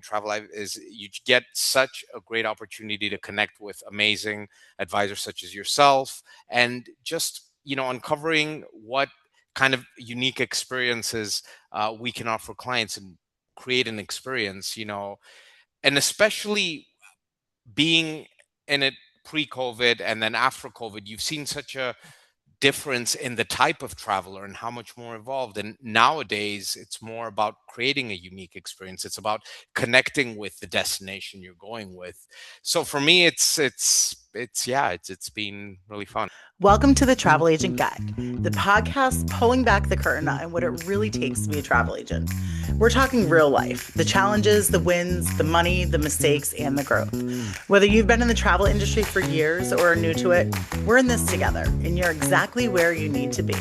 Travelive is you get such a great opportunity to connect with amazing advisors such as yourself, and just uncovering what kind of unique experiences we can offer clients and create an experience. And especially being in it pre-COVID and then after COVID, you've seen such a difference in the type of traveler and how much more evolved. And nowadays, it's more about creating a unique experience. It's about connecting with the destination you're going with. So for me, it's been really fun. Welcome to the Travel Agent Guide, the podcast pulling back the curtain on what it really takes to be a travel agent. We're talking real life, the challenges, the wins, the money, the mistakes, and the growth. Whether you've been in the travel industry for years or are new to it, we're in this together, and you're exactly where you need to be.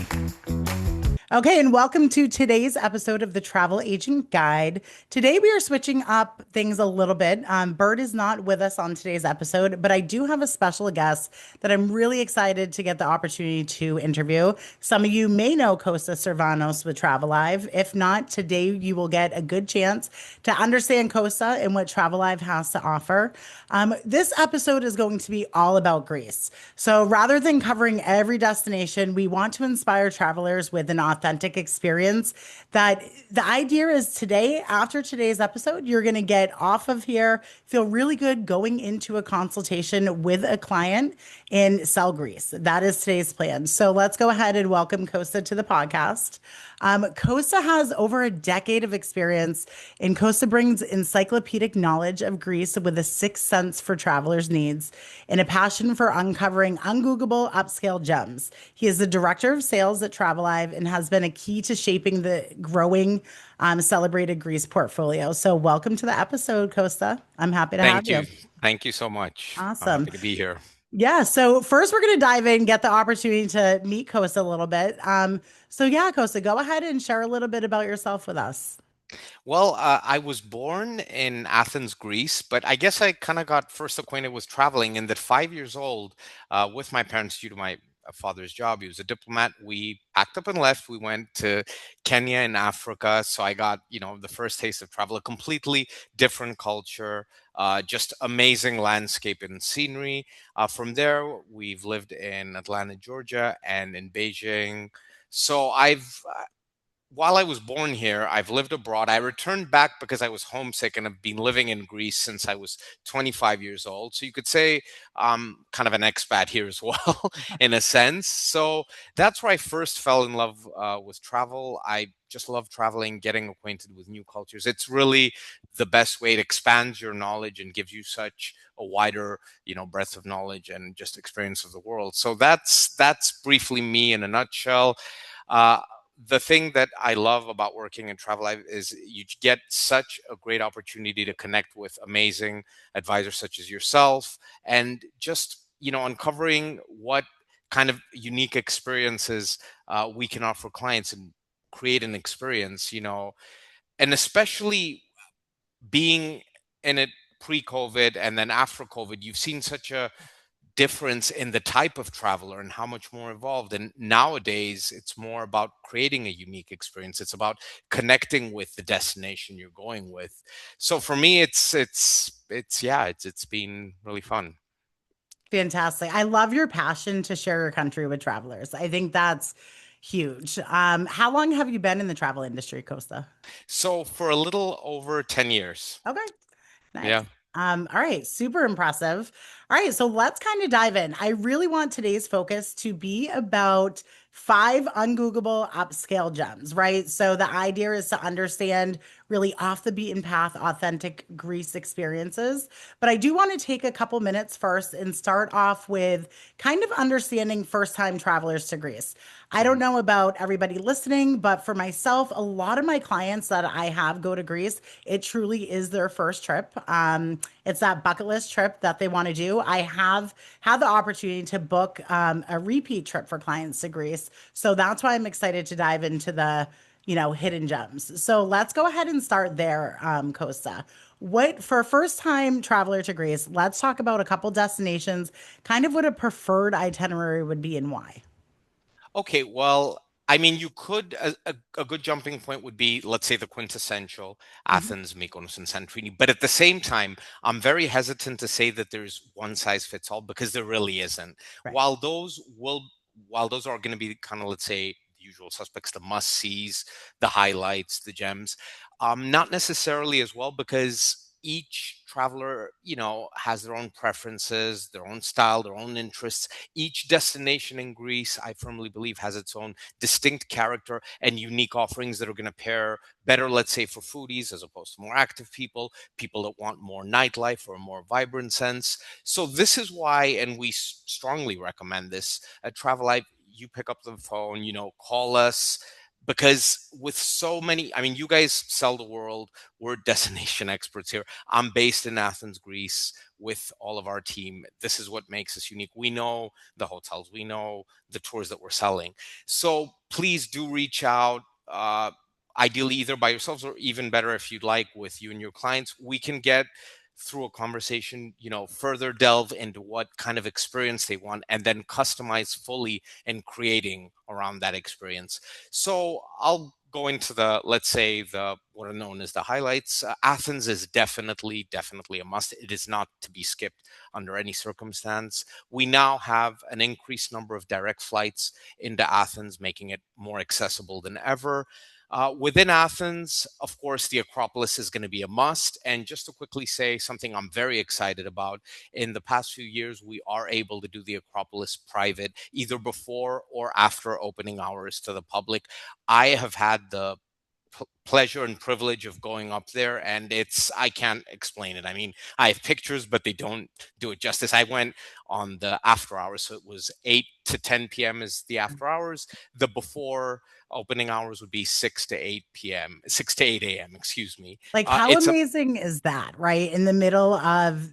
Okay, and welcome to today's episode of the Travel Agent Guide. Today we are switching up things a little bit. Bert is not with us on today's episode, but I do have a special guest that I'm really excited to get the opportunity to interview. Some of you may know Kostas Sourvanos with Travelive. If not, today you will get a good chance to understand Kosta and what Travelive has to offer. This episode is going to be all about Greece. So rather than covering every destination, we want to inspire travelers with an authentic experience. That the idea is today, after today's episode, you're going to get off of here, feel really good going into a consultation with a client and sell Greece. That is today's plan. So let's go ahead and welcome Kosta to the podcast. Kosta has over a decade of experience, and Kosta brings encyclopedic knowledge of Greece with a sixth sense for travelers' needs and a passion for uncovering Ungoogleable Upscale gems. He is the director of sales at Travelive and has been a key to shaping the growing celebrated Greece portfolio. So welcome to the episode, Kosta. I'm happy to have Thank you. you. Thank you so much. I'm Awesome. happy to be here. Yeah, so first we're going to dive in, get the opportunity to meet Kosta a little bit. So yeah, Kosta, go ahead and share a little bit about yourself with us. Well, I was born in Athens, Greece, but I guess I kind of got first acquainted with traveling in that 5 years old with my parents due to my father's job. He was a diplomat. We packed up and left. We went to Kenya in Africa. So I got, the first taste of travel, a completely different culture, just amazing landscape and scenery. From there, we've lived in Atlanta, Georgia, and in Beijing. So while I was born here, I've lived abroad. I returned back because I was homesick and have been living in Greece since I was 25 years old. So you could say I'm kind of an expat here as well, in a sense. So that's where I first fell in love with travel. I just love traveling, getting acquainted with new cultures. It's really the best way. It expands your knowledge and gives you such a wider, breadth of knowledge and just experience of the world. So that's briefly me in a nutshell. Uh, the thing that I love about working in travel life is you get such a great opportunity to connect with amazing advisors such as yourself, and just uncovering what kind of unique experiences we can offer clients and create an experience. And especially being in it pre-COVID and then after COVID, you've seen such a difference in the type of traveler and how much more evolved. And nowadays, it's more about creating a unique experience. It's about connecting with the destination you're going with. So for me, it's been really fun. Fantastic. I love your passion to share your country with travelers. I think that's huge. How long have you been in the travel industry, Costa? So for a little over 10 years. Okay, nice. Yeah. All right, super impressive. All right, so let's kind of dive in. I really want today's focus to be about five ungoogleable upscale gems, right? So the idea is to understand really off the beaten path, authentic Greece experiences. But I do want to take a couple minutes first and start off with kind of understanding first time travelers to Greece. I don't Mhm. know about everybody listening, but for myself, a lot of my clients that I have go to Greece, it truly is their first trip. It's that bucket list trip that they want to do. I have had the opportunity to book a repeat trip for clients to Greece. So that's why I'm excited to dive into the hidden gems. So let's go ahead and start there, Costa. What for a first time traveler to Greece, let's talk about a couple destinations, kind of what a preferred itinerary would be and why. Okay, well, I mean, you could a good jumping point would be, let's say, the quintessential Mhm. Athens, Mykonos, and Santorini. But at the same time, I'm very hesitant to say that there's one size fits all because there really isn't. Right. While those will, while those are going to be kind of, let's say, the usual suspects, the must sees, the highlights, the gems, not necessarily as well because each traveler, has their own preferences, their own style, their own interests. Each destination in Greece, I firmly believe, has its own distinct character and unique offerings that are going to pair better, let's say, for foodies as opposed to more active people, people that want more nightlife or a more vibrant sense. So this is why, and we strongly recommend this at Travelive. You pick up the phone, call us, because with so many, I mean, you guys sell the world. We're destination experts here. I'm based in Athens, Greece, with all of our team. This is what makes us unique. We know the hotels, we know the tours that we're selling. So please do reach out. Ideally, either by yourselves or even better, if you'd like, with you and your clients. We can get through a conversation, further delve into what kind of experience they want and then customize fully and creating around that experience. So I'll go into the, let's say, the what are known as the highlights. Athens is definitely a must. It is not to be skipped under any circumstance. We now have an increased number of direct flights into Athens, making it more accessible than ever. Within Athens, of course, the Acropolis is going to be a must. And just to quickly say something I'm very excited about, in the past few years, we are able to do the Acropolis private, either before or after opening hours to the public. I have had the pleasure and privilege of going up there, and I can't explain it. I mean, I have pictures, but they don't do it justice. I went on the after hours, so it was 8 to 10 p.m. is the after hours. The before opening hours would be 6 to 8 p.m., 6 to 8 a.m., excuse me. Like, how It's a amazing is that, right? In the middle of,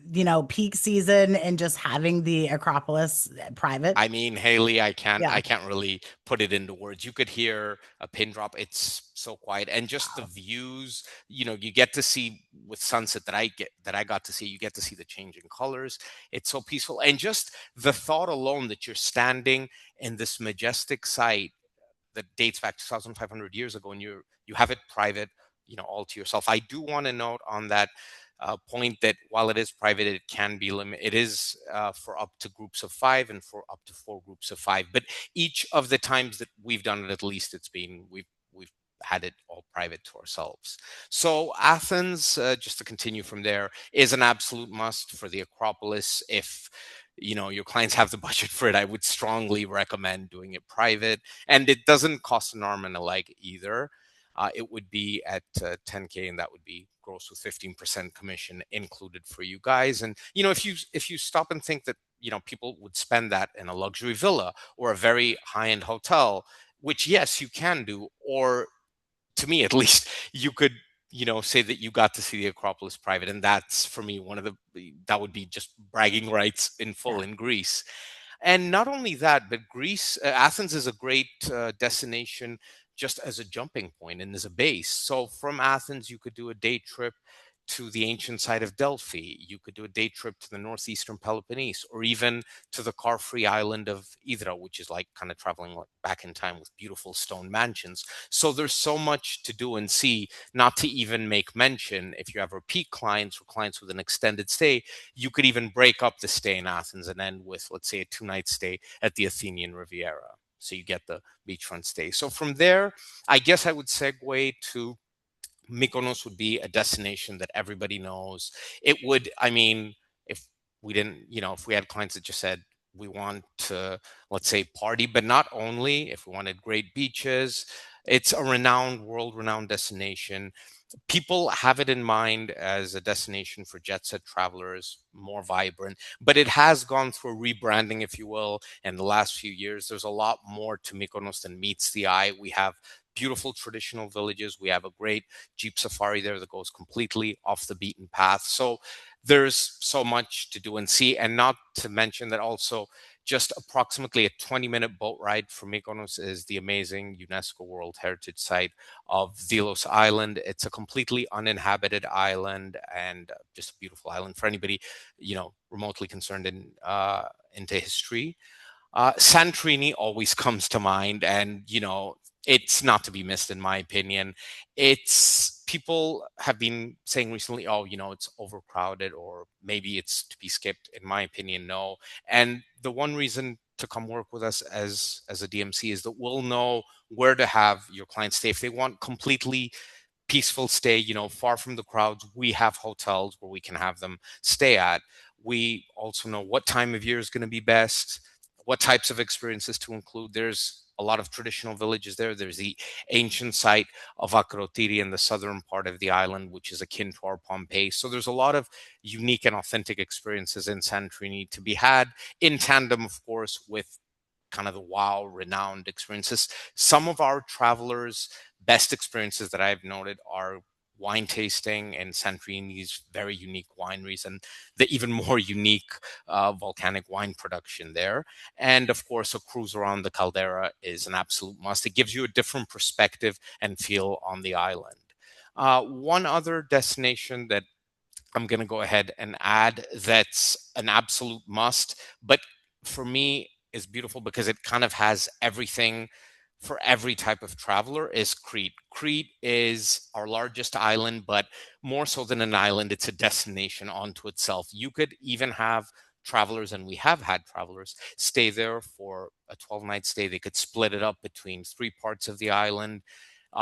peak season and just having the Acropolis private. I mean, Haley, I can't Yeah. I can't really put it into words. You could hear a pin drop. It's so quiet. And just the Wow. views, you get to see with sunset that I got to see, you get to see the changing colors. It's so peaceful. And just the thought alone that you're standing in this majestic site that dates back 2,500 years ago, and you have it private, all to yourself. I do want to note on that point that while it is private, it can be limited. It is for up to groups of five and for up to four groups of five. But each of the times that we've done it, at least we've had it all private to ourselves. So Athens, just to continue from there, is an absolute must for the Acropolis. If your clients have the budget for it, I would strongly recommend doing it private, and it doesn't cost an arm and a leg either. It would be at 10K, and that would be gross with 15% commission included for you guys. And if you stop and think that people would spend that in a luxury villa or a very high end hotel, which yes you can do, or to me at least, you could say that you got to see the Acropolis private, and that's for me one of that would be just bragging rights in full Yeah. in Greece. And not only that, but Athens is a great destination just as a jumping point and as a base. So from Athens, you could do a day trip to the ancient site of Delphi. You could do a day trip to the northeastern Peloponnese, or even to the car-free island of Hydra, which is like kind of traveling like back in time with beautiful stone mansions. So there's so much to do and see, not to even make mention if you have repeat clients or clients with an extended stay, you could even break up the stay in Athens and end with, let's say, a 2 night stay at the Athenian Riviera. So you get the beachfront stay. So from there, I guess I would segue to Mykonos would be a destination that everybody knows. It would, I mean, if we didn't, if we had clients that just said, we want to, let's say, party, but not only, if we wanted great beaches, it's a world renowned destination. People have it in mind as a destination for jet set travelers, more vibrant, but it has gone through a rebranding, if you will, in the last few years. There's a lot more to Mykonos than meets the eye. We have beautiful traditional villages. We have a great Jeep safari there that goes completely off the beaten path. So there's so much to do and see. And not to mention that also, just approximately a 20-minute boat ride from Mykonos is the amazing UNESCO World Heritage Site of Delos Island. It's a completely uninhabited island, and just a beautiful island for anybody, remotely concerned into history. Santorini always comes to mind, and It's not to be missed, in my opinion. It's people have been saying recently, oh, it's overcrowded, or maybe it's to be skipped. In my opinion, no. And the one reason to come work with us as a DMC is that we'll know where to have your clients stay. If they want completely peaceful stay, far from the crowds, we have hotels where we can have them stay at. We also know what time of year is going to be best, what types of experiences to include. There's a lot of traditional villages there. There's the ancient site of Akrotiri in the southern part of the island, which is akin to our Pompeii. So there's a lot of unique and authentic experiences in Santorini to be had, in tandem, of course, with kind of the wow renowned experiences. Some of our travelers' best experiences that I've noted are wine tasting in Santorini's very unique wineries, and the even more unique volcanic wine production there. And of course, a cruise around the caldera is an absolute must. It gives you a different perspective and feel on the island. One other destination that I'm going to go ahead and add that's an absolute must, but for me is beautiful because it kind of has everything for every type of traveler, is Crete. Crete is our largest island, but more so than an island, it's a destination onto itself. You could even have travelers, and we have had travelers stay there for a 12-night stay. They could split it up between three parts of the island.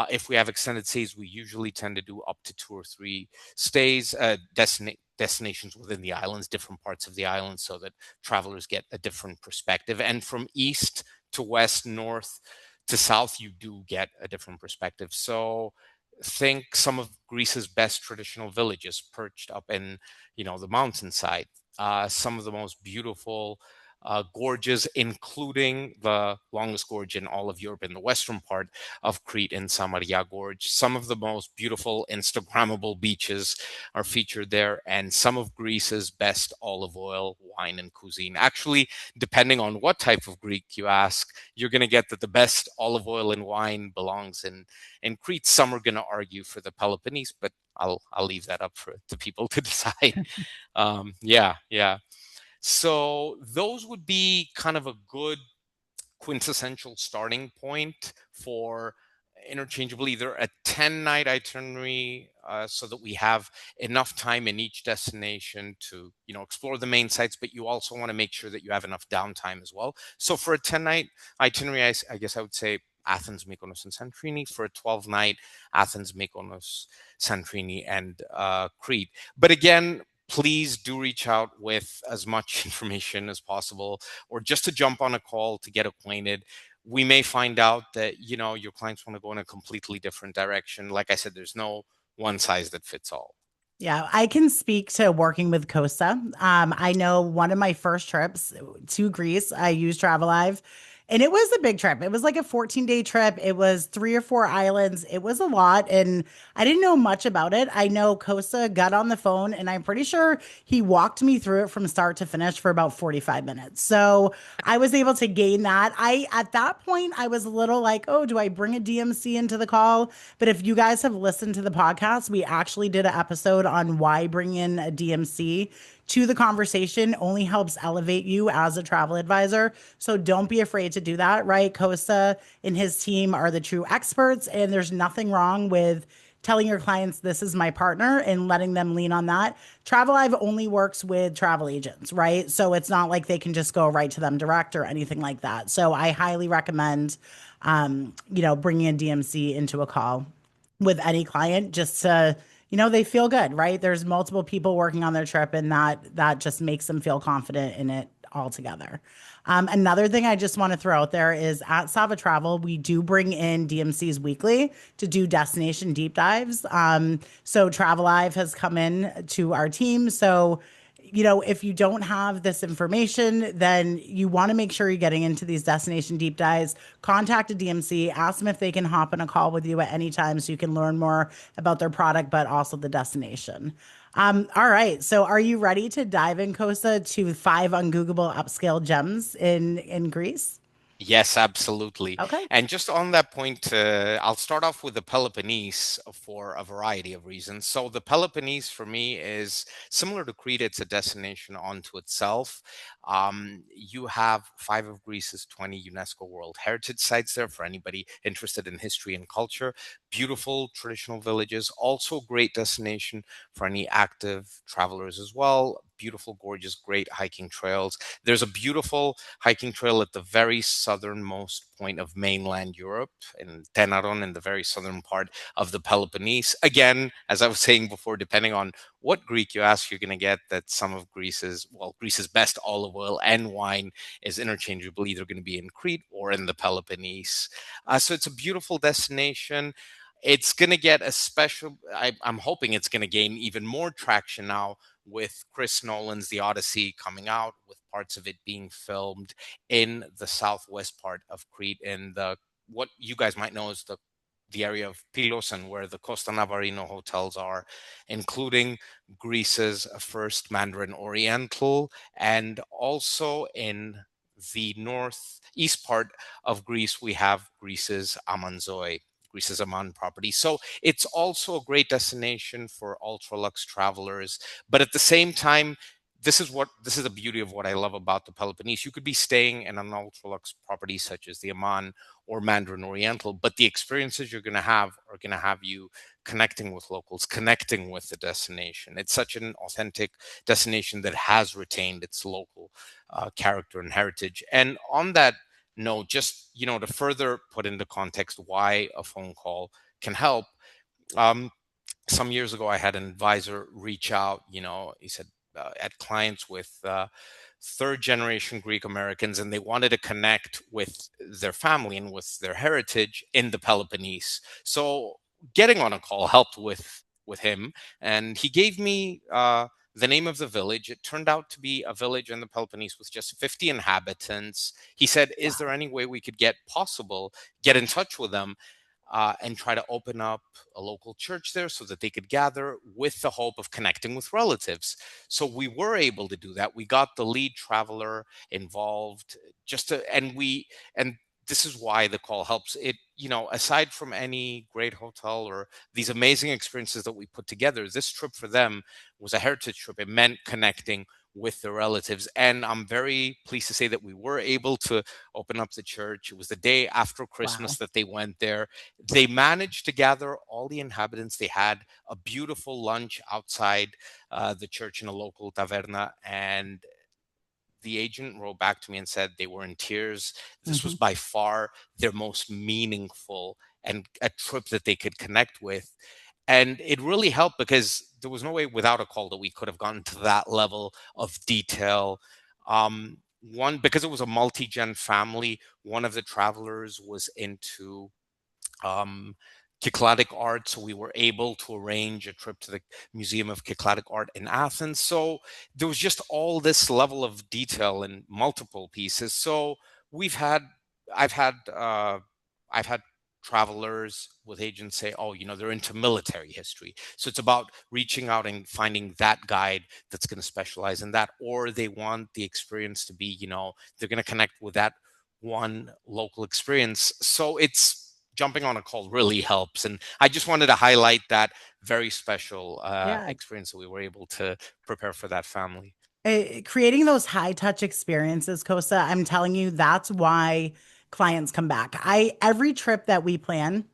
If we have extended stays, we usually tend to do up to two or three stays, destinations within the islands, different parts of the island, so that travelers get a different perspective. And from east to west, north to south, you do get a different perspective. So think some of Greece's best traditional villages perched up in, the mountainside. Some of the most beautiful gorges, including the longest gorge in all of Europe in the western part of Crete in Samaria Gorge. Some of the most beautiful Instagrammable beaches are featured there, and some of Greece's best olive oil, wine, and cuisine. Actually, depending on what type of Greek you ask, you're going to get that the best olive oil and wine belongs in Crete. Some are going to argue for the Peloponnese, but I'll leave that up for the people to decide. Yeah, yeah. So those would be kind of a good quintessential starting point for interchangeable, either a 10-night itinerary, so that we have enough time in each destination to explore the main sites, but you also want to make sure that you have enough downtime as well. So for a 10-night itinerary, I guess I would say Athens, Mykonos, and Santorini. For a 12-night, Athens, Mykonos, Santorini, and Crete. But again, please do reach out with as much information as possible, or just to jump on a call to get acquainted. We may find out that your clients want to go in a completely different direction. Like I said, there's no one size that fits all. Yeah, I can speak to working with Kosta. I know one of my first trips to Greece, I used Travelive, and it was a big trip. It was like a 14-day trip. It was three or four islands. It was a lot, and I didn't know much about it. I know Kosta got on the phone, and I'm pretty sure he walked me through it from start to finish for about 45 minutes. So I was able to gain that. At that point, I was a little like, oh, do I bring a DMC into the call? But if you guys have listened to the podcast, we actually did an episode on why bring in a DMC to the conversation only helps elevate you as a travel advisor. So don't be afraid to do that, right? Kosta and his team are the true experts, and there's nothing wrong with telling your clients this is my partner and letting them lean on that. Travelive only works with travel agents, right? So it's not like they can just go right to them direct or anything like that. So I highly recommend bringing a DMC into a call with any client just to, they feel good, right? There's multiple people working on their trip, and that just makes them feel confident in it altogether. Another thing I just want to throw out there is at Sava Travel, we do bring in DMCs weekly to do destination deep dives. So Travelive has come in to our team. So if you don't have this information, then you want to make sure you're getting into these destination deep dives. Contact a DMC, ask them if they can hop on a call with you at any time so you can learn more about their product, but also the destination. All right. So are you ready to dive in, Kosa, to five ungoogleable upscale gems in Greece? Yes, absolutely. Okay. And just on that point, I'll start off with the Peloponnese for a variety of reasons. So, the Peloponnese for me is similar to Crete, it's a destination unto itself. You have five of Greece's 20 UNESCO World Heritage Sites there for anybody interested in history and culture. Beautiful traditional villages, also great destination for any active travelers as well. Beautiful, gorgeous, great hiking trails. There's a beautiful hiking trail at the very southernmost point of mainland Europe in Tenaron, in the very southern part of the Peloponnese. Again, as I was saying before, depending on what Greek you ask, you're going to get that some of Greece's best olive oil and wine is interchangeable, either going to be in Crete or in the Peloponnese. So it's a beautiful destination. It's going to get a special, I'm hoping it's going to gain even more traction now with Chris Nolan's The Odyssey coming out, with parts of it being filmed in the southwest part of Crete, in the what you guys might know as the area of Pylos, and where the Costa Navarino hotels are, including Greece's first Mandarin Oriental, and also in the northeast part of Greece, we have Greece's Amman property. So it's also a great destination for ultra lux travelers. But at the same time, this is the beauty of what I love about the Peloponnese. You could be staying in an ultra lux property such as the Amman or Mandarin Oriental, but the experiences you're going to have are going to have you connecting with locals, connecting with the destination. It's such an authentic destination that has retained its local character and heritage. And on that note, just to further put into context why a phone call can help. Um, some years ago, I had an advisor reach out. He said at clients with third generation Greek Americans, and they wanted to connect with their family and with their heritage in the Peloponnese. So getting on a call helped with him, and he gave me the name of the village. It turned out to be a village in the Peloponnese with just 50 inhabitants. He said, "Is there Wow. any way we could get in touch with them?" And try to open up a local church there so that they could gather with the hope of connecting with relatives. So we were able to do that. We got the lead traveler involved and this is why the call helps. Aside from any great hotel or these amazing experiences that we put together, this trip for them was a heritage trip. It meant connecting with the relatives. And I'm very pleased to say that we were able to open up the church. It was the day after Christmas Wow. that they went there. They managed to gather all the inhabitants. They had a beautiful lunch outside the church in a local taverna, and the agent wrote back to me and said they were in tears. This was Hmm. by far their most meaningful and a trip that they could connect with. And it really helped because there was no way without a call that we could have gotten to that level of detail. One, because it was a multi gen family, one of the travelers was into um, Cycladic art. So we were able to arrange a trip to the Museum of Cycladic Art in Athens. So there was just all this level of detail in multiple pieces. So we've had, I've had, I've had travelers with agents say, oh, they're into military history. So it's about reaching out and finding that guide that's going to specialize in that, or they want the experience to be, they're going to connect with that one local experience. So it's jumping on a call really helps. And I just wanted to highlight that very special Yeah. experience that we were able to prepare for that family. Creating those high touch experiences, Kosa, I'm telling you, that's why clients come back. Every trip that we plan,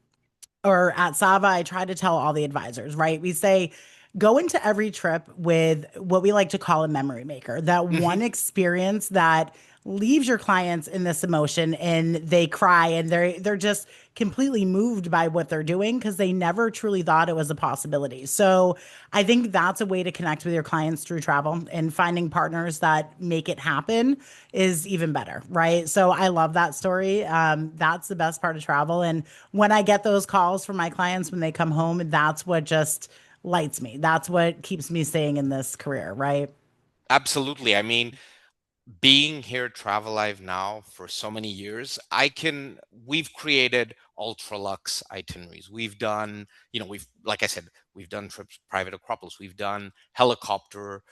or at Sava, I try to tell all the advisors, right? We say, go into every trip with what we like to call a memory maker, that Hmm. one experience that leaves your clients in this emotion and they cry and they're just completely moved by what they're doing because they never truly thought it was a possibility. So I think that's a way to connect with your clients through travel, and finding partners that make it happen is even better, right? So I love that story. That's the best part of travel. And when I get those calls from my clients when they come home, that's what just lights me. That's what keeps me staying in this career, right? Absolutely. I mean, being here at Travelive now for so many years, we've created ultra lux itineraries. We've done, like I said, we've done trips private Acropolis. We've done helicopter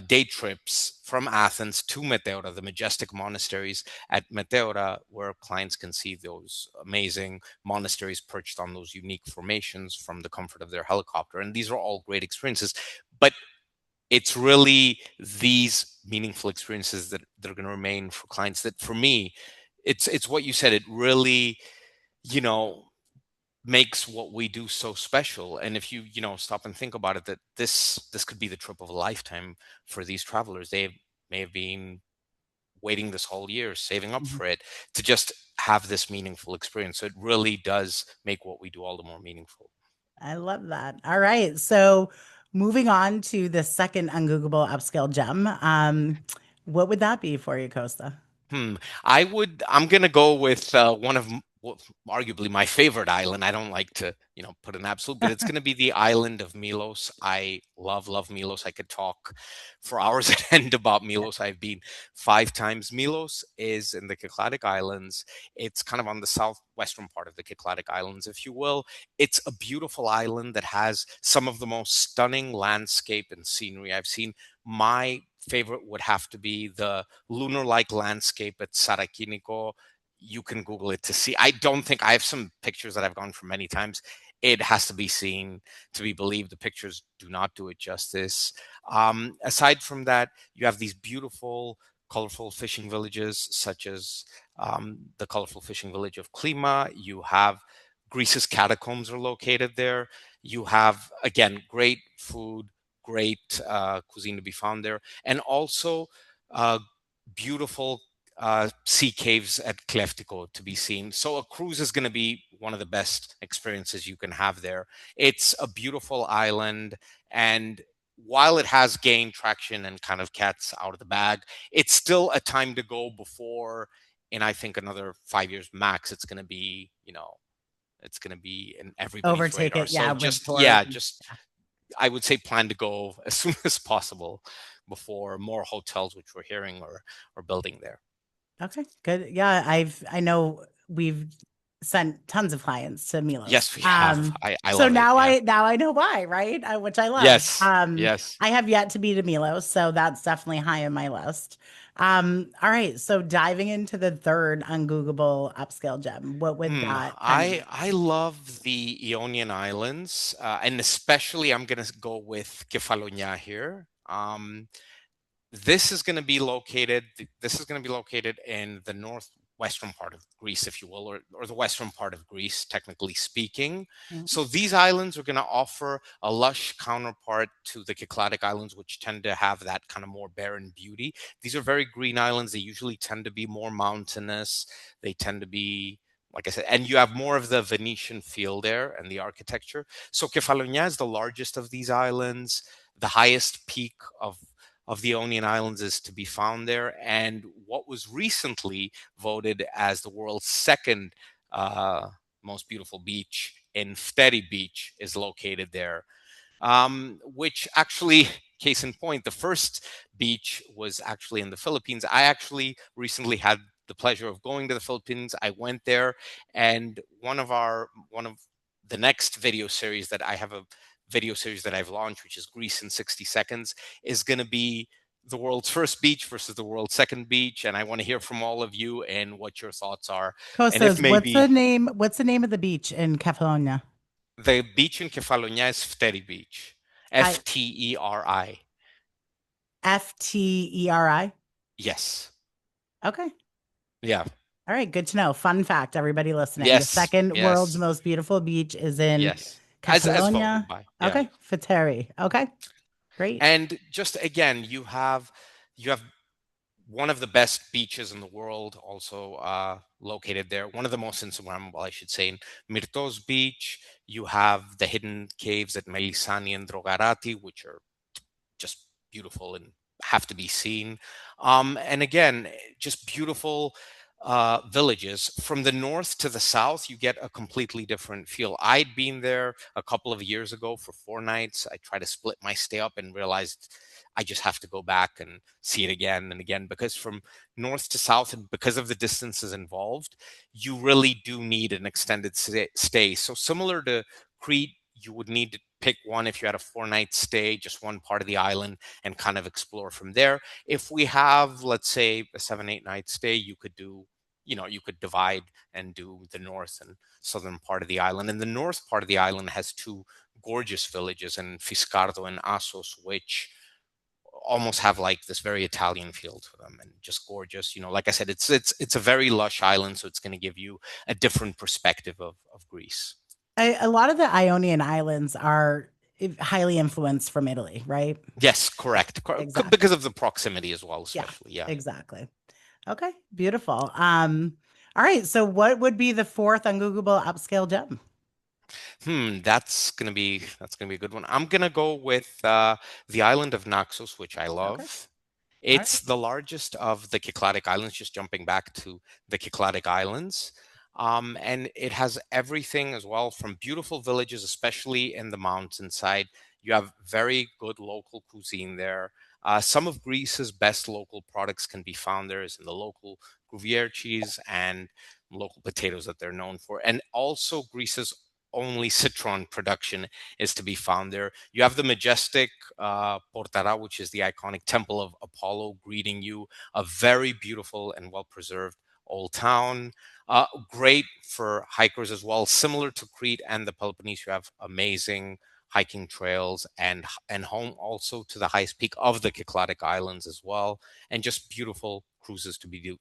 day trips from Athens to Meteora, the majestic monasteries at Meteora, where clients can see those amazing monasteries perched on those unique formations from the comfort of their helicopter. And these are all great experiences. But it's really these meaningful experiences that are going to remain for clients that for me it's what you said. It really, you know makes what we do so special. And if you stop and think about it, that this could be the trip of a lifetime for these travelers. They may have been waiting this whole year, saving up Mhm. for it, to just have this meaningful experience. So it really does make what we do all the more meaningful. I love that. All right. So moving on to the second ungoogleable upscale gem. What would that be for you, Costa? Hmm. I'm gonna go with one of arguably my favorite island. I don't like to, put an absolute, but it's gonna be the island of Milos. I love Milos. I could talk for hours at end about Milos. I've been 5 times. Milos is in the Cycladic Islands. It's kind of on the southwestern part of the Cycladic Islands, if you will. It's a beautiful island that has some of the most stunning landscape and scenery I've seen. My favorite would have to be the lunar-like landscape at Sarakiniko. You can Google it to see. I don't think I have some pictures that I've gone for many times. It has to be seen to be believed. The pictures do not do it justice. Aside from that, you have these beautiful, colorful fishing villages, such as the colorful fishing village of Klima. You have Greece's catacombs are located there. You have, again, great food, great cuisine to be found there, and also uh, beautiful sea caves at Kleftiko to be seen. So a cruise is going to be one of the best experiences you can have there. It's a beautiful island, and while it has gained traction and kind of cats out of the bag, it's still a time to go before. And I think another 5 years max, it's going to be, it's going to be in everybody's Overtake radar. it, So yeah, with just, tours. yeah, just I would say plan to go as soon as possible before more hotels, which we're hearing are building there. Okay, good. Yeah, I know we've sent tons of clients to Milos. Yes, we have. I So love it. Yeah. now I know why, right? Which I love. Yes. Yes. I have yet to be to Milos, so that's definitely high on my list. All right, so diving into the third ungoogleable upscale gem, what would that kind of be? I love the Ionian Islands, and especially I'm gonna go with Kefalonia here. This is going to be located in the northwestern part of Greece, if you will, or the western part of Greece, technically speaking. Mm. So these islands are going to offer a lush counterpart to the Cycladic Islands, which tend to have that kind of more barren beauty. These are very green islands. They usually tend to be more mountainous. They tend to be, like I said, and you have more of the Venetian feel there and the architecture. So Kefalonia is the largest of these islands. The highest peak of the Ionian Islands is to be found there. And what was recently voted as the world's second most beautiful beach in Fteri Beach is located there. Which actually, case in point, the first beach was actually in the Philippines. I actually recently had the pleasure of going to the Philippines. I went there, and one of the next video series that I have a video series that I've launched, which is Greece in 60 Seconds, is going to be the world's first beach versus the world's second beach. And I want to hear from all of you and what your thoughts are. And if Kostas, maybe what's the name of the beach in Catalonia? the beach in Kefalonia is Fteri Beach, I Fteri. Fteri. Yes. Okay. Yeah. All right, good to know. Fun fact, everybody listening. The Yes. second world's Yes. most beautiful beach is in Yes. As voted Catalonia. by. Yeah. Okay, Fateri. Okay, great. And just again, you have one of the best beaches in the world, also located there. One of the most Instagrammable, I should say, in Myrtos Beach. You have the hidden caves at Melisani and Drogarati, which are just beautiful and have to be seen. And again, just beautiful villages. From the north to the south, you get a completely different feel. I'd been there a couple of years ago for 4 nights. I tried to split my stay up and realized I just have to go back and see it again and again, because from north to south, and because of the distances involved, you really do need an extended stay. So similar to Crete, you would need to pick one if you had a 4 night stay, just one part of the island, and kind of explore from there. If we have, let's say, a 7, 8 night stay, you could do, you could divide and do the north and southern part of the island. And the north part of the island has two gorgeous villages in Fiscardo and Assos, which almost have like this very Italian feel to them, and just gorgeous. Like I said, it's a very lush island, so it's going to give you a different perspective of Greece. A lot of the Ionian Islands are highly influenced from Italy, right? Yes, correct. Because Exactly. of the proximity as well, Yeah, especially. Yeah. exactly. Okay, beautiful. All right. So what would be the fourth ungoogleable upscale gem? That's gonna be a good one. I'm gonna go with the island of Naxos, which I Okay. love. All right. It's the largest of the Cycladic Islands, just jumping back to the Cycladic Islands. And it has everything as well, from beautiful villages, especially in the mountainside. You have very good local cuisine there. Some of Greece's best local products can be found there, is in the local Gruyere cheese and local potatoes that they're known for. And also Greece's only citron production is to be found there. You have the majestic Portara, which is the iconic temple of Apollo, greeting you. A very beautiful and well preserved old town. Great for hikers as well. Similar to Crete and the Peloponnese, you have amazing hiking trails, and home also to the highest peak of the Cycladic Islands as well, and just beautiful cruises to be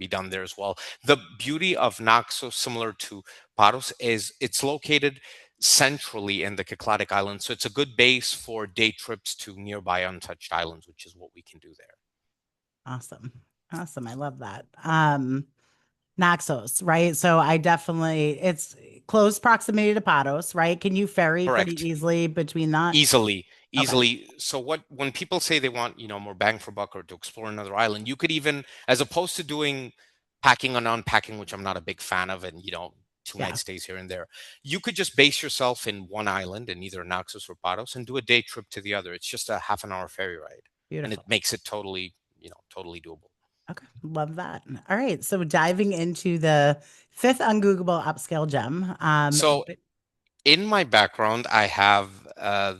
done there as well. The beauty of Naxos, similar to Paros, is it's located centrally in the Cycladic Islands, so it's a good base for day trips to nearby untouched islands, which is what we can do there. Awesome. Awesome. I love that. Naxos, right? So I definitely, it's close proximity to Paros, right? Can you ferry pretty Correct. easily between that? Easily, Okay. easily. So when people say they want, more bang for buck or to explore another island, you could even, as opposed to doing packing and unpacking, which I'm not a big fan of, and 2 night Yeah. stays here and there, you could just base yourself in one island in either Naxos or Paros and do a day trip to the other. It's just a half an hour ferry ride, and it Beautiful. makes it totally doable. Okay. Love that. All right. So diving into the fifth ungoogleable upscale gem. So in my background, I have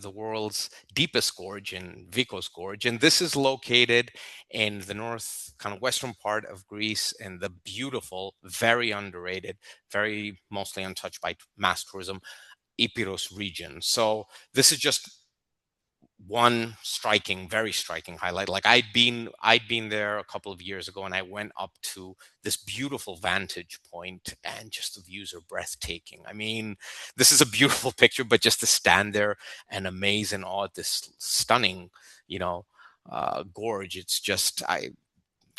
the world's deepest gorge in Vikos Gorge, and this is located in the north, kind of western part of Greece, in the beautiful, very underrated, very mostly untouched by mass tourism, Epirus region. So this is just one very striking highlight. Like I'd been there a couple of years ago, and I went up to this beautiful vantage point, and just the views are breathtaking. I mean, this is a beautiful picture, but just to stand there and amaze and awe at this stunning, you know, gorge, it's just, I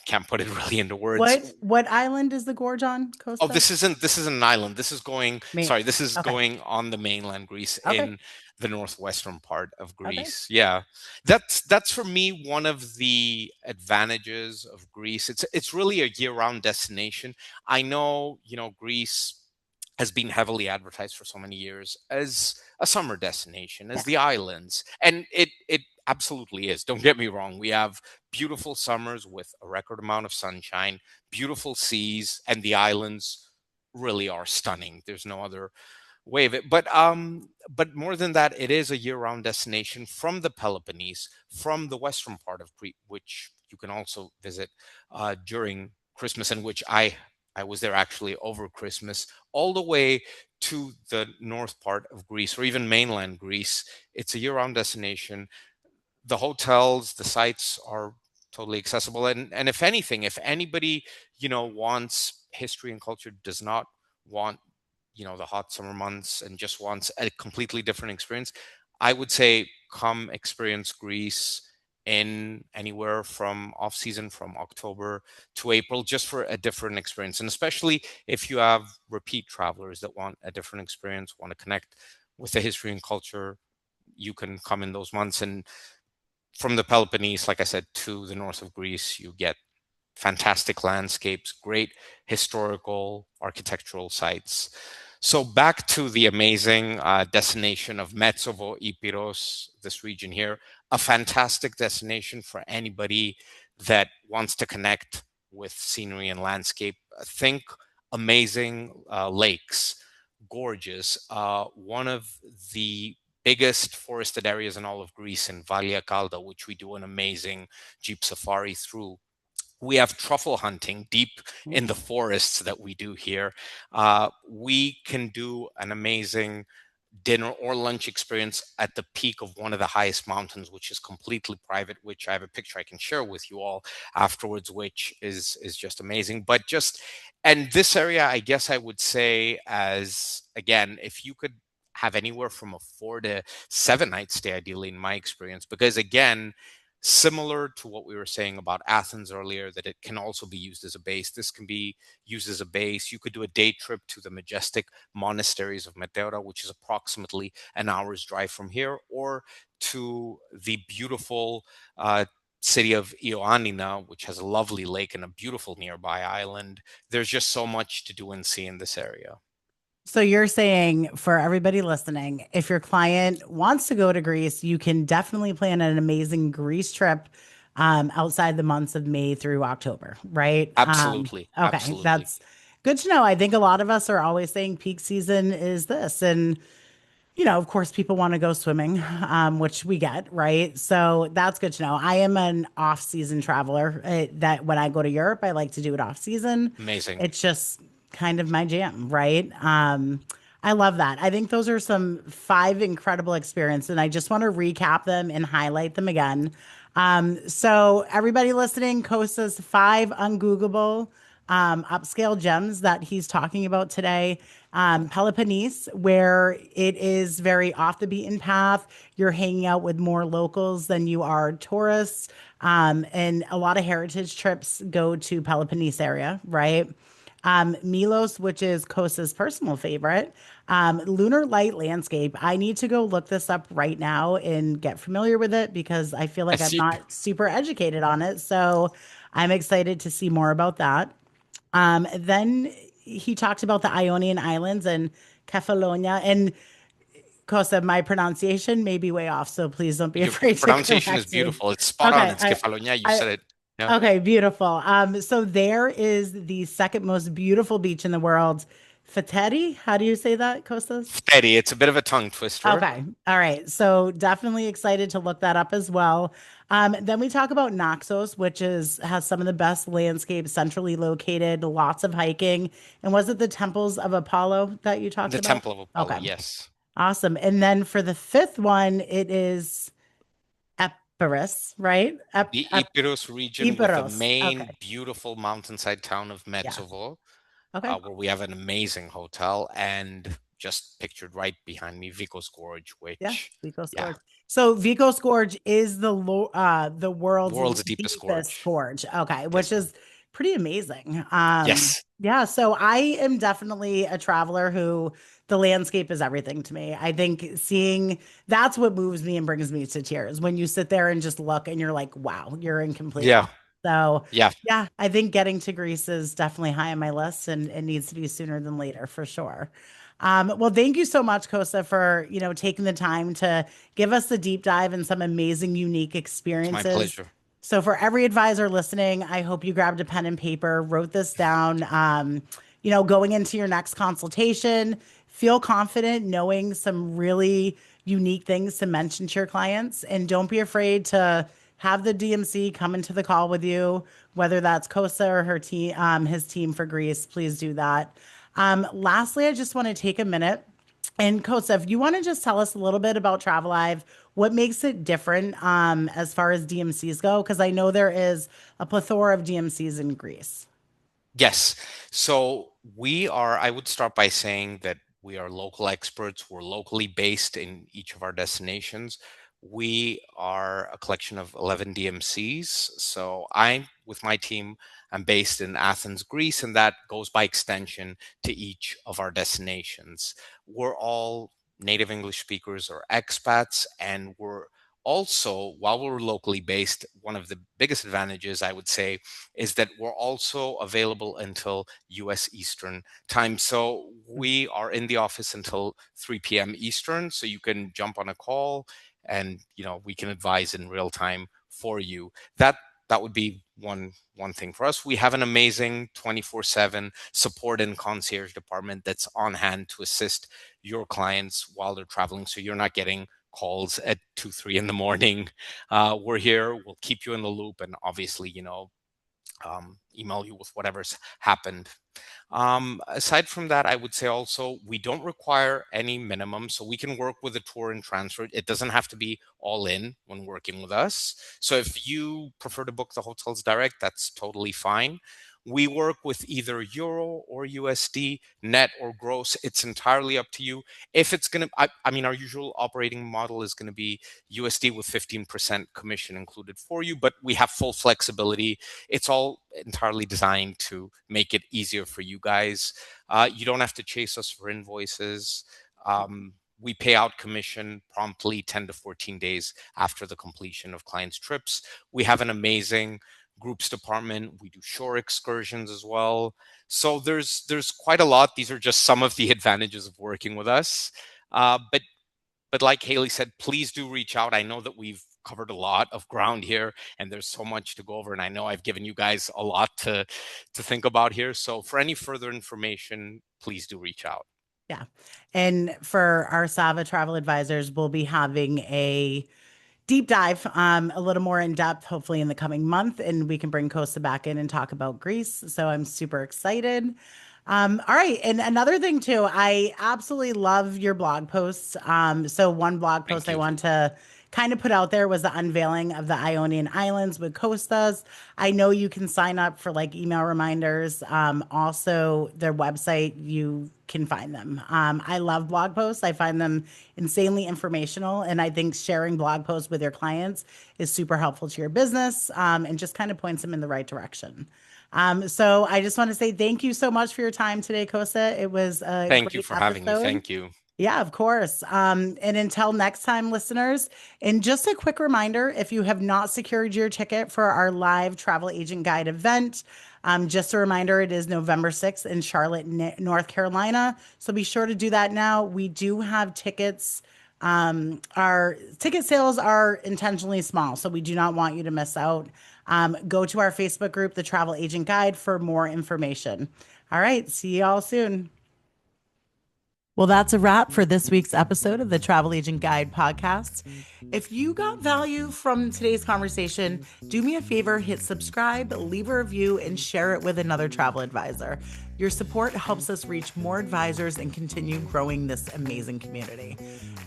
can't put it really into words. what island is the gorge on, Oh, Costa? this isn't an island. Me. This is Okay. going on the mainland Greece, Okay. in the northwestern part of Okay. Greece. Yeah. That's for me one of the advantages of Greece. It's really a year-round destination. I know, Greece has been heavily advertised for so many years as a summer destination, as Yeah. the islands, and it absolutely is. Don't get me wrong. We have beautiful summers with a record amount of sunshine, beautiful seas, and the islands really are stunning. There's no other way of it. But more than that, it is a year-round destination from the Peloponnese, from the western part of Crete, which you can also visit during Christmas, and which I was there actually over Christmas, all the way to the north part of Greece, or even mainland Greece. It's a year-round destination. The hotels, the sites are totally accessible, and if anything, if anybody wants history and culture, does not want the hot summer months, and just wants a completely different experience, I would say come experience Greece in anywhere from off season, from October to April, just for a different experience. And especially if you have repeat travelers that want a different experience, want to connect with the history and culture, you can come in those months. And from the Peloponnese, like I said, to the north of Greece, you get fantastic landscapes, great historical architectural sites. So back to the amazing destination of Metsovo, Ipiros, this region here, a fantastic destination for anybody that wants to connect with scenery and landscape. Think amazing lakes, gorgeous. One of the biggest forested areas in all of Greece in Valia Calda, which we do an amazing jeep safari through. We have truffle hunting deep in the forests that we do here. We can do an amazing dinner or lunch experience at the peak of one of the highest mountains, which is completely private, which I have a picture I can share with you all afterwards, which is just amazing. But just, and this area, I guess I would say, as again, if you could have anywhere from a 4 to 7 night stay, ideally, in my experience, because again, similar to what we were saying about Athens earlier, that it can also be used as a base. This can be used as a base. You could do a day trip to the majestic monasteries of Meteora, which is approximately an hour's drive from here, or to the beautiful city of Ioannina, which has a lovely lake and a beautiful nearby island. There's just so much to do and see in this area. So you're saying for everybody listening, if your client wants to go to Greece, you can definitely plan an amazing Greece trip outside the months of May through October, right? Absolutely. Okay, Absolutely. that's good to know. I think a lot of us are always saying peak season is this, and of course, people want to go swimming, which we get, right? So that's good to know. I am an off-season traveler. That when I go to Europe, I like to do it off-season. Amazing. It's just kind of my jam, right? I love that. I think those are some five incredible experiences, and I just want to recap them and highlight them again. So everybody listening, Kosta's five ungoogleable upscale gems that he's talking about today. Peloponnese, where it is very off the beaten path. You're hanging out with more locals than you are tourists. And a lot of heritage trips go to Peloponnese area, right? Milos, which is Kosta's personal favorite. Lunar Light Landscape. I need to go look this up right now and get familiar with it because I feel I like I'm see. not super educated on it. So I'm excited to see more about that. Then he talked about the Ionian Islands and Kefalonia. And Kosta, my pronunciation may be way off, so please don't be Your afraid to pronunciation is correct me. beautiful. It's spot on. Okay, It's Kefalonia. You I said it. Yeah. okay, beautiful. So there is the second most beautiful beach in the world, Fateri. How do you say that, Kostas? Steady. It's a bit of a tongue twister. Okay. All right. So definitely excited to look that up as well. Then we talk about Naxos, which is has some of the best landscapes, centrally located, lots of hiking. And was it the temples of Apollo that you talked The about? Temple of Apollo, Okay. yes. Awesome. And then for the fifth one, it is Epirus, right? The Epirus region with the Epirus. main Okay. beautiful mountainside town of Yeah. Metsovo, Okay. where we have an amazing hotel, and just pictured right behind me, Vikos Gorge, Yeah, which, Vico's yeah, Gorge. So Vico's Gorge is the world's world's deepest deepest gorge. gorge. Okay, which Yes, ma'am. is pretty amazing. Yes. Yeah, so I am definitely a traveler who the landscape is everything to me. I think seeing that's what moves me and brings me to tears when you sit there and just look and you're like, wow, you're in complete awe. Yeah. So Yeah. yeah, I think getting to Greece is definitely high on my list and it needs to be sooner than later for sure. Well, thank you so much, Kosa, for taking the time to give us the deep dive and some amazing, unique It's my experiences. pleasure. So, for every advisor listening, I hope you grabbed a pen and paper, wrote this down. Going into your next consultation, feel confident knowing some really unique things to mention to your clients, and don't be afraid to have the DMC come into the call with you, whether that's Kosa or her team, his team for Greece. Please do that. Lastly, I just want to take a minute and Kosa, if you want to just tell us a little bit about Travelive, what makes it different as far as DMCs go? Because I know there is a plethora of DMCs in Greece. Yes. So we are, I would start by saying that we are local experts. We're locally based in each of our destinations. We are a collection of 11 DMCs. So with my team, I'm based in Athens, Greece, and that goes by extension to each of our destinations. We're all native English speakers or expats, and we're Also, while we're locally based, one of the biggest advantages I would say is that we're also available until US Eastern time. So we are in the office until 3 p.m. Eastern. So you can jump on a call and we can advise in real time for you. That would be one thing for us. We have an amazing 24/7 support and concierge department that's on hand to assist your clients while they're traveling. So you're not getting calls at 2, 3 in the morning. We're here. We'll keep you in the loop, and obviously, email you with whatever's happened. Aside from that, I would say also we don't require any minimum, so we can work with a tour and transfer. It doesn't have to be all in when working with us. So if you prefer to book the hotels direct, that's totally fine. We work with either Euro or USD, net or gross. It's entirely up to you. If it's going to, I mean, our usual operating model is going to be USD with 15% commission included for you, but we have full flexibility. It's all entirely designed to make it easier for you guys. You don't have to chase us for invoices. We pay out commission promptly 10 to 14 days after the completion of clients' trips. We have an amazing groups department. We do shore excursions as well. So there's quite a lot. These are just some of the advantages of working with us. But like Haley said, please do reach out. I know that we've covered a lot of ground here and there's so much to go over, and I know I've given you guys a lot to think about here. So for any further information, please do reach out. Yeah. And for our Sava travel advisors, we'll be having a deep dive, a little more in depth, hopefully in the coming month, and we can bring Kosta back in and talk about Greece. So I'm super excited. All right, and another thing too, I absolutely love your blog posts. So one blog post Thank I you. want to kind of put out there was the unveiling of the Ionian Islands with Kostas. I know you can sign up for like email reminders. Also, their website, you can find them. I love blog posts. I find them insanely informational. And I think sharing blog posts with your clients is super helpful to your business, and just kind of points them in the right direction. So I just want to say thank you so much for your time today, Kosa. It was a Thank you great for having me. episode. Thank you. Yeah, of course. And until next time, listeners, and just a quick reminder, if you have not secured your ticket for our live travel agent guide event, just a reminder, it is November 6th in Charlotte, North Carolina. So be sure to do that now. We do have tickets. Our ticket sales are intentionally small, so we do not want you to miss out. Go to our Facebook group, The Travel Agent Guide, for more information. All right, see you all soon. Well, that's a wrap for this week's episode of the Travel Agent Guide podcast. If you got value from today's conversation, do me a favor, hit subscribe, leave a review, and share it with another travel advisor. Your support helps us reach more advisors and continue growing this amazing community.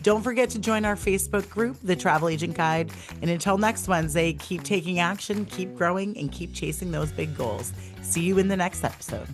Don't forget to join our Facebook group, The Travel Agent Guide. And until next Wednesday, keep taking action, keep growing, and keep chasing those big goals. See you in the next episode.